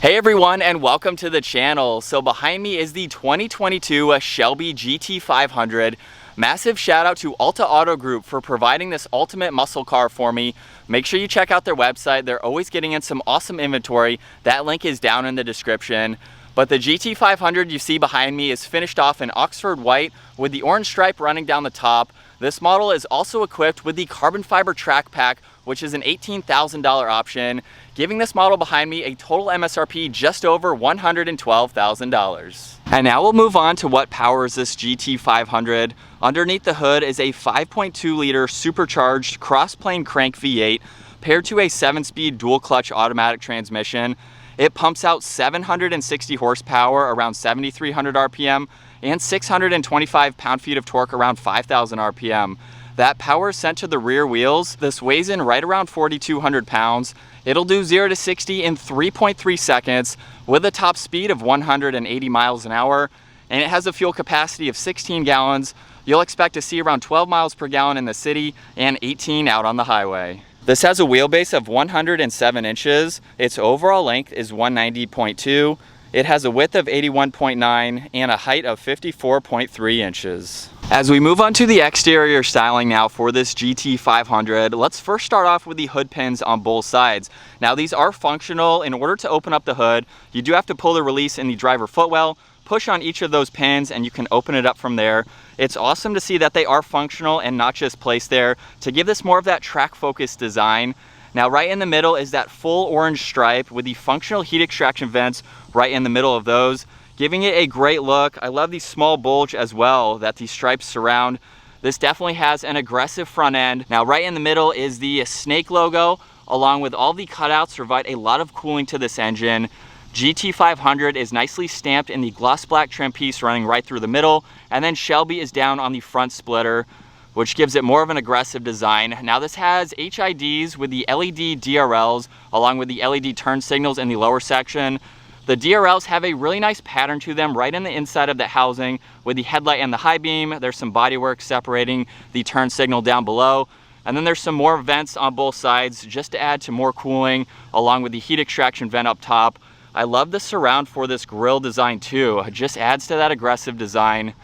Hey everyone, and welcome to the channel. So behind me is the 2022 Shelby GT500. Massive shout out to Alta Auto Group for providing this ultimate muscle car for me. Make sure you check out their website. They're always getting in some awesome inventory. That link is down in the description. But the GT500 you see behind me is finished off in Oxford white with the orange stripe running down the top. This model is also equipped with the carbon fiber track pack, which is an $18,000 option, giving this model behind me a total MSRP just over $112,000. And now we'll move on to what powers this GT500. Underneath the hood is a 5.2 liter supercharged cross-plane crank V8 paired to a 7-speed dual clutch automatic transmission. It pumps out 760 horsepower around 7,300 RPM and 625 pound-feet of torque around 5,000 RPM. That power is sent to the rear wheels. This weighs in right around 4,200 pounds. It'll do 0 to 60 in 3.3 seconds with a top speed of 180 miles an hour, and it has a fuel capacity of 16 gallons. You'll expect to see around 12 miles per gallon in the city and 18 out on the highway. This has a wheelbase of 107 inches. Its overall length is 190.2. It has a width of 81.9 and a height of 54.3 inches. As we move on to the exterior styling now for this GT500, let's first start off with the hood pins on both sides. Now these are functional. In order to open up the hood, you do have to pull the release in the driver footwell, push on each of those pins, and you can open it up from there. It's awesome to see that they are functional and not just placed there to give this more of that track focused design. Now right in the middle is that full orange stripe with the functional heat extraction vents right in the middle of those, giving it a great look. I love the small bulge as well that these stripes surround. This definitely has an aggressive front end. Now right in the middle is the snake logo, along with all the cutouts provide a lot of cooling to this engine. GT500 is nicely stamped in the gloss black trim piece running right through the middle, and then Shelby is down on the front splitter, which gives it more of an aggressive design. Now this has HIDs with the LED DRLs along with the LED turn signals in the lower section. The DRLs have a really nice pattern to them right in the inside of the housing with the headlight and the high beam. There's some bodywork separating the turn signal down below. And then there's some more vents on both sides just to add to more cooling along with the heat extraction vent up top. I love the surround for this grille design too. It just adds to that aggressive design.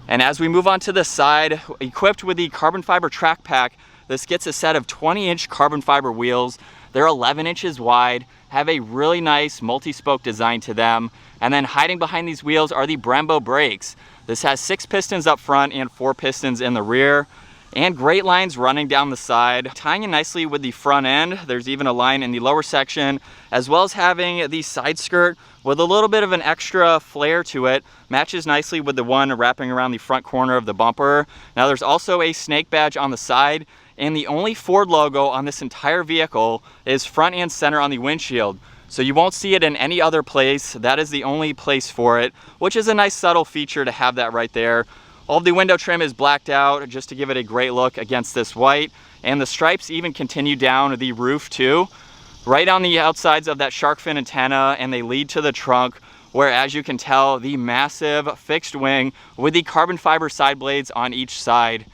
And as we move on to the side, equipped with the carbon fiber track pack, this gets a set of 20-inch carbon fiber wheels. They're 11 inches wide, have a really nice multi-spoke design to them. And then hiding behind these wheels are the Brembo brakes. This has 6 pistons up front and 4 pistons in the rear. And great lines running down the side, tying in nicely with the front end. There's even a line in the lower section, as well as having the side skirt with a little bit of an extra flare to it. Matches nicely with the one wrapping around the front corner of the bumper. Now there's also a snake badge on the side, and the only Ford logo on this entire vehicle is front and center on the windshield. So you won't see it in any other place. That is the only place for it, which is a nice subtle feature to have that right there. All of the window trim is blacked out just to give it a great look against this white. And the stripes even continue down the roof too, right on the outsides of that shark fin antenna, and they lead to the trunk, where as you can tell, the massive fixed wing with the carbon fiber side blades on each side,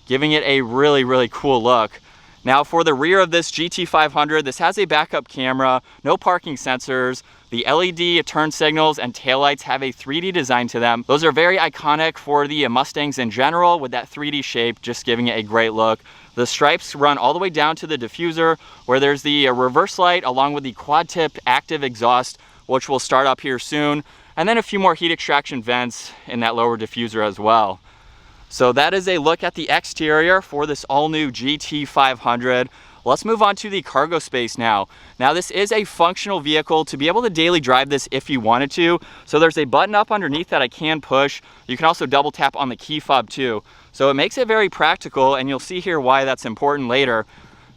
giving it a really, really cool look. Now for the rear of this GT500, this has a backup camera, no parking sensors. The LED turn signals and taillights have a 3D design to them. Those are very iconic for the Mustangs in general, with that 3D shape just giving it a great look. The stripes run all the way down to the diffuser, where there's the reverse light along with the quad tip active exhaust, which will start up here soon, and then a few more heat extraction vents in that lower diffuser as well. So that is a look at the exterior for this all-new GT500. Let's move on to the cargo space now. Now this is a functional vehicle to be able to daily drive this if you wanted to. So there's a button up underneath that I can push. You can also double tap on the key fob too. So it makes it very practical, and you'll see here why that's important later.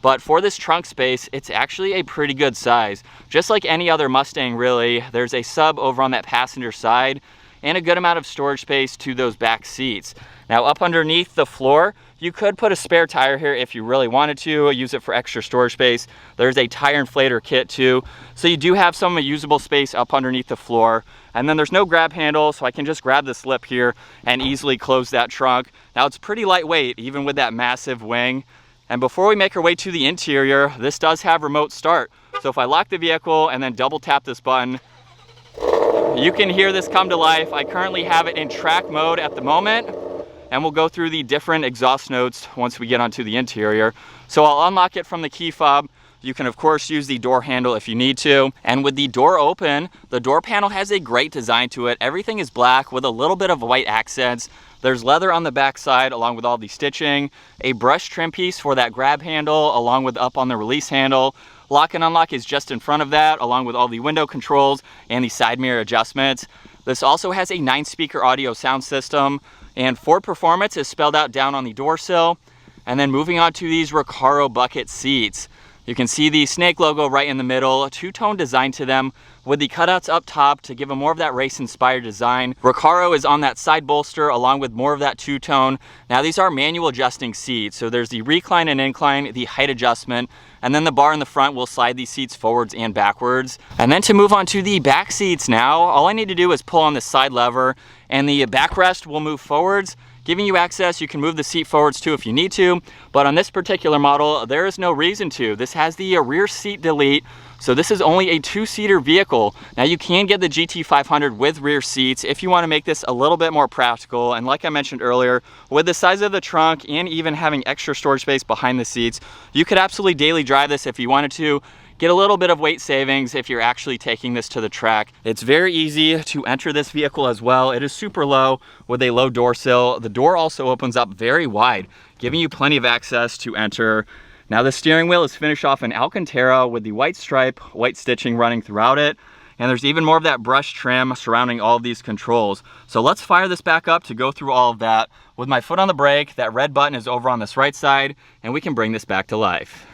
But for this trunk space, it's actually a pretty good size. Just like any other Mustang really, there's a sub over on that passenger side and a good amount of storage space to those back seats. Now up underneath the floor, you could put a spare tire here if you really wanted to, use it for extra storage space. There's a tire inflator kit too. So you do have some usable space up underneath the floor. And then there's no grab handle, so I can just grab this lip here and easily close that trunk. Now it's pretty lightweight, even with that massive wing. And before we make our way to the interior, this does have remote start. So if I lock the vehicle and then double tap this button, you can hear this come to life. I currently have it in track mode at the moment, and we'll go through the different exhaust notes once we get onto the interior. So I'll unlock it from the key fob. You can of course use the door handle if you need to. And with the door open, the door panel has a great design to it. Everything is black with a little bit of white accents. There's leather on the back side along with all the stitching, a brush trim piece for that grab handle along with up on the release handle. Lock and unlock is just in front of that along with all the window controls and the side mirror adjustments. This also has a 9-speaker audio sound system, and Ford Performance is spelled out down on the door sill. And then moving on to these Recaro bucket seats. You can see the snake logo right in the middle, a two-tone design to them with the cutouts up top to give them more of that race-inspired design. Recaro is on that side bolster along with more of that two-tone. Now these are manual adjusting seats, so there's the recline and incline, the height adjustment, and then the bar in the front will slide these seats forwards and backwards. And then to move on to the back seats now, all I need to do is pull on the side lever and the backrest will move forwards, giving you access. You can move the seat forwards too if you need to, but on this particular model, there is no reason to. This has the rear seat delete, so this is only a 2-seater vehicle. Now you can get the GT500 with rear seats if you want to make this a little bit more practical, and like I mentioned earlier, with the size of the trunk and even having extra storage space behind the seats, you could absolutely daily drive this if you wanted to. Get a little bit of weight savings if you're actually taking this to the track. It's very easy to enter this vehicle as well. It is super low with a low door sill. The door also opens up very wide, giving you plenty of access to enter. Now the steering wheel is finished off in alcantara with the white stripe, white stitching running throughout it. And there's even more of that brush trim surrounding all of these controls. So let's fire this back up to go through all of that. With my foot on the brake, that red button is over on this right side, and we can bring this back to life.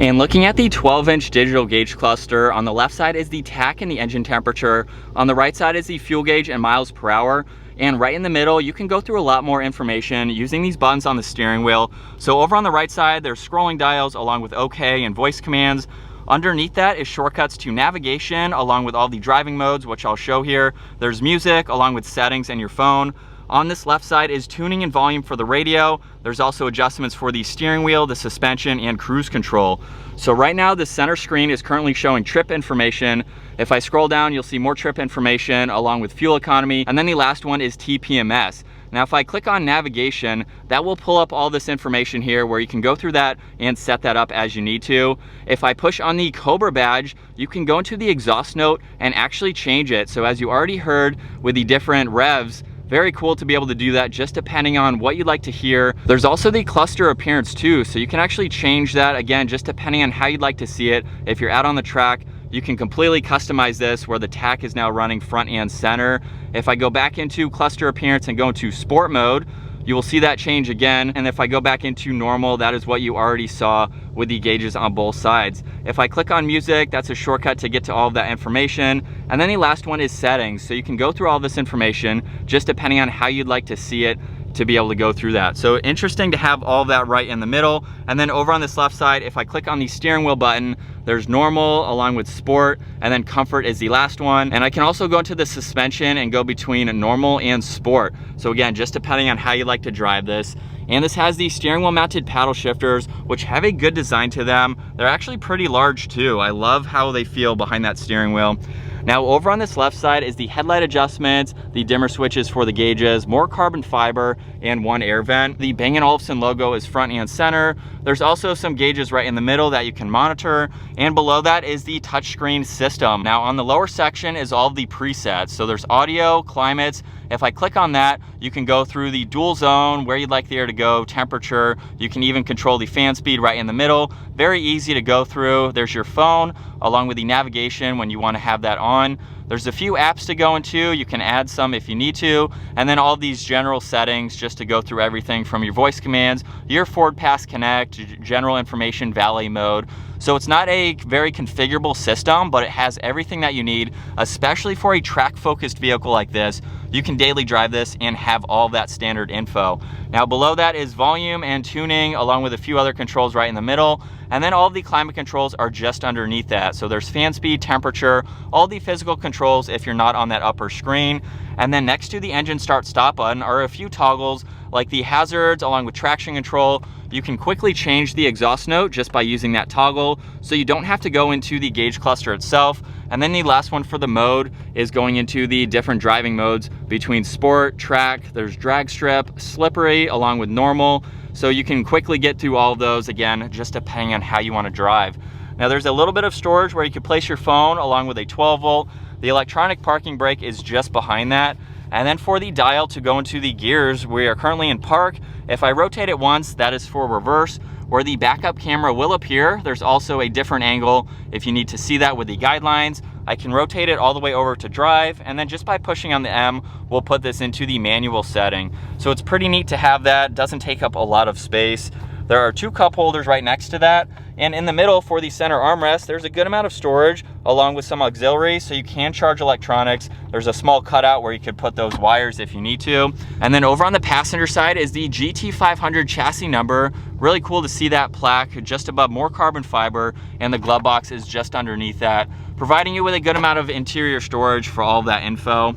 And looking at the 12-inch digital gauge cluster, on the left side is the tach and the engine temperature. On the right side is the fuel gauge and miles per hour. And right in the middle, you can go through a lot more information using these buttons on the steering wheel. So over on the right side, there's scrolling dials along with OK and voice commands. Underneath that is shortcuts to navigation along with all the driving modes, which I'll show here. There's music along with settings and your phone. On this left side is tuning and volume for the radio. There's also adjustments for the steering wheel, the suspension, and cruise control. So right now the center screen is currently showing trip information. If I scroll down, you'll see more trip information along with fuel economy. And then the last one is TPMS. Now if I click on navigation, that will pull up all this information here where you can go through that and set that up as you need to. If I push on the Cobra badge, you can go into the exhaust note and actually change it. So as you already heard with the different revs, very cool to be able to do that just depending on what you'd like to hear. There's also the cluster appearance too, so you can actually change that again just depending on how you'd like to see it. If you're out on the track, you can completely customize this where the tach is now running front and center. If I go back into cluster appearance and go into sport mode, you will see that change again. And if I go back into normal, that is what you already saw with the gauges on both sides. If I click on music, that's a shortcut to get to all of that information. And then the last one is settings. So you can go through all this information just depending on how you'd like to see it to be able to go through that. So interesting to have all of that right in the middle. And then over on this left side, if I click on the steering wheel button, there's normal along with sport, and then comfort is the last one. And I can also go into the suspension and go between normal and sport. So again, just depending on how you like to drive this. And this has the steering wheel mounted paddle shifters, which have a good design to them. They're actually pretty large too. I love how they feel behind that steering wheel. Now over on this left side is the headlight adjustments, the dimmer switches for the gauges, more carbon fiber, and one air vent. The Bang and Olefson logo is front and center. There's also some gauges right in the middle that you can monitor, and below that is the touchscreen system. Now on the lower section is all of the presets. So there's audio, climates. If I click on that, you can go through the dual zone, where you'd like the air to go, temperature. You can even control the fan speed right in the middle. Very easy to go through. There's your phone, along with the navigation when you want to have that on. There's a few apps to go into. You can add some if you need to. And then all these general settings just to go through everything from your voice commands, your Ford Pass Connect, general information, valet mode. So it's not a very configurable system, but it has everything that you need, especially for a track-focused vehicle like this. You can daily drive this and have all that standard info. Now below that is volume and tuning, along with a few other controls right in the middle. And then all of the climate controls are just underneath that. So there's fan speed, temperature, all the physical controls if you're not on that upper screen. And then next to the engine start stop button are a few toggles like the hazards along with traction control. You can quickly change the exhaust note just by using that toggle, so you don't have to go into the gauge cluster itself. And then the last one for the mode is going into the different driving modes between sport, track, there's drag strip, slippery, along with normal. So you can quickly get through all of those, again, just depending on how you want to drive. Now there's a little bit of storage where you can place your phone along with a 12 volt. The electronic parking brake is just behind that. And then for the dial to go into the gears, we are currently in park. If I rotate it once, that is for reverse. Where the backup camera will appear, there's also a different angle if you need to see that with the guidelines. I can rotate it all the way over to drive, and then just by pushing on the M, we'll put this into the manual setting. So it's pretty neat to have that, doesn't take up a lot of space. There are 2 cup holders right next to that, and in the middle for the center armrest, there's a good amount of storage along with some auxiliary, so you can charge electronics. There's a small cutout where you could put those wires if you need to. And then over on the passenger side is the GT500 chassis number. Really cool to see that plaque just above more carbon fiber, and the glove box is just underneath that, providing you with a good amount of interior storage for all of that info.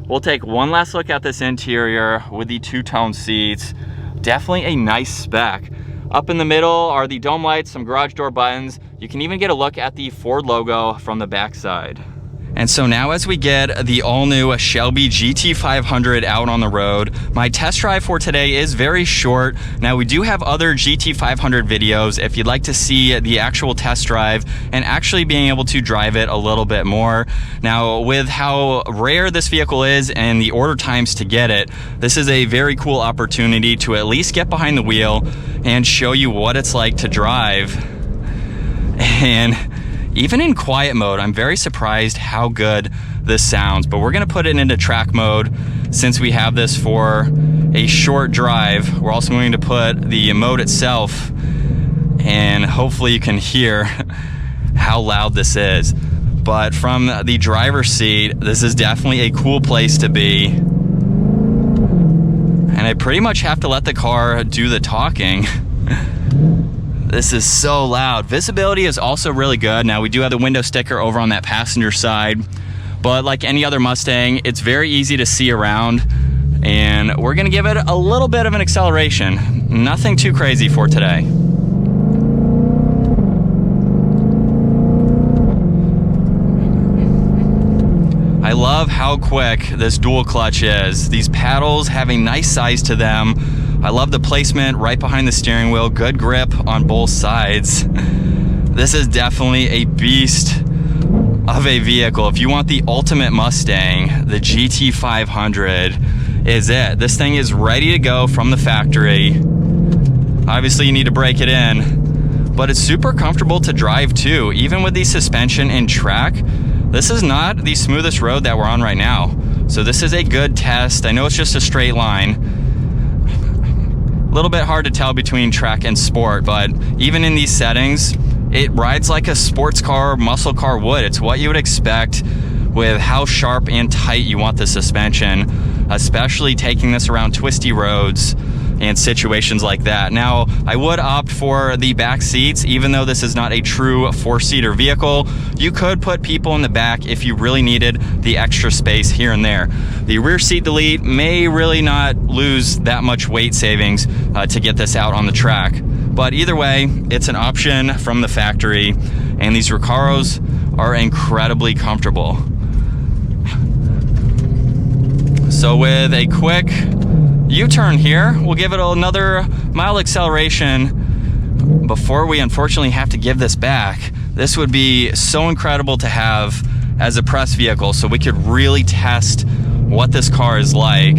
We'll take one last look at this interior with the 2-tone seats. Definitely a nice spec. Up in the middle are the dome lights, some garage door buttons. You can even get a look at the Ford logo from the backside. And so now as we get the all-new Shelby GT500 out on the road, my test drive for today is very short. Now we do have other GT500 videos if you'd like to see the actual test drive and actually being able to drive it a little bit more. Now with how rare this vehicle is and the order times to get it, this is a very cool opportunity to at least get behind the wheel and show you what it's like to drive. And even in quiet mode, I'm very surprised how good this sounds, but we're gonna put it into track mode since we have this for a short drive. We're also going to put the mode itself, and hopefully you can hear how loud this is. But from the driver's seat, this is definitely a cool place to be. And I pretty much have to let the car do the talking. This is so loud. Visibility is also really good. Now we do have the window sticker over on that passenger side, but like any other Mustang, it's very easy to see around, and we're gonna give it a little bit of an acceleration. Nothing too crazy for today. I love how quick this dual clutch is. These paddles have a nice size to them. I love the placement right behind the steering wheel, good grip on both sides. This is definitely a beast of a vehicle. If you want the ultimate Mustang, the GT500 is it. This thing is ready to go from the factory. Obviously you need to break it in, but it's super comfortable to drive too. Even with the suspension and track, this is not the smoothest road that we're on right now. So this is a good test. I know it's just a straight line. A little bit hard to tell between track and sport, but even in these settings, it rides like a sports car, muscle car would. It's what you would expect with how sharp and tight you want the suspension, especially taking this around twisty roads and situations like that. Now, I would opt for the back seats, even though this is not a true 4-seater vehicle. You could put people in the back if you really needed the extra space here and there. The rear seat delete may really not lose that much weight savings to get this out on the track. But either way, it's an option from the factory, and these Recaros are incredibly comfortable. So with a quick U-turn here, we'll give it another mild acceleration before we unfortunately have to give this back. This would be so incredible to have as a press vehicle, so we could really test what this car is like.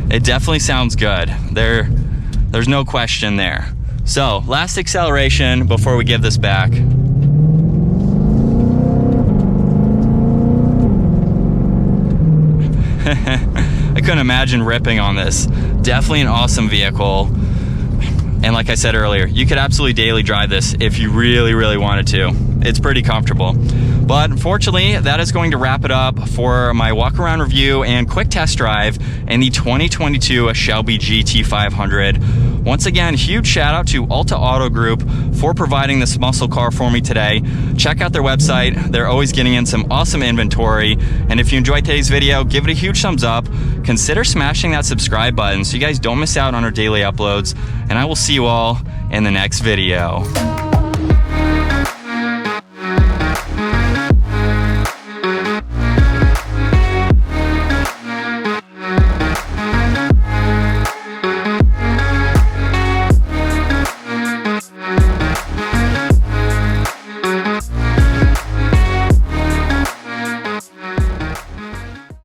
It definitely sounds good. There's no question there. So last acceleration before we give this back. I couldn't imagine ripping on this. Definitely an awesome vehicle. And like I said earlier, you could absolutely daily drive this if you really, really wanted to. It's pretty comfortable. But unfortunately, that is going to wrap it up for my walk around review and quick test drive in the 2022 Shelby GT500. Once again, huge shout out to Alta Auto Group for providing this muscle car for me today. Check out their website. They're always getting in some awesome inventory. And if you enjoyed today's video, give it a huge thumbs up. Consider smashing that subscribe button so you guys don't miss out on our daily uploads. And I will see you all in the next video.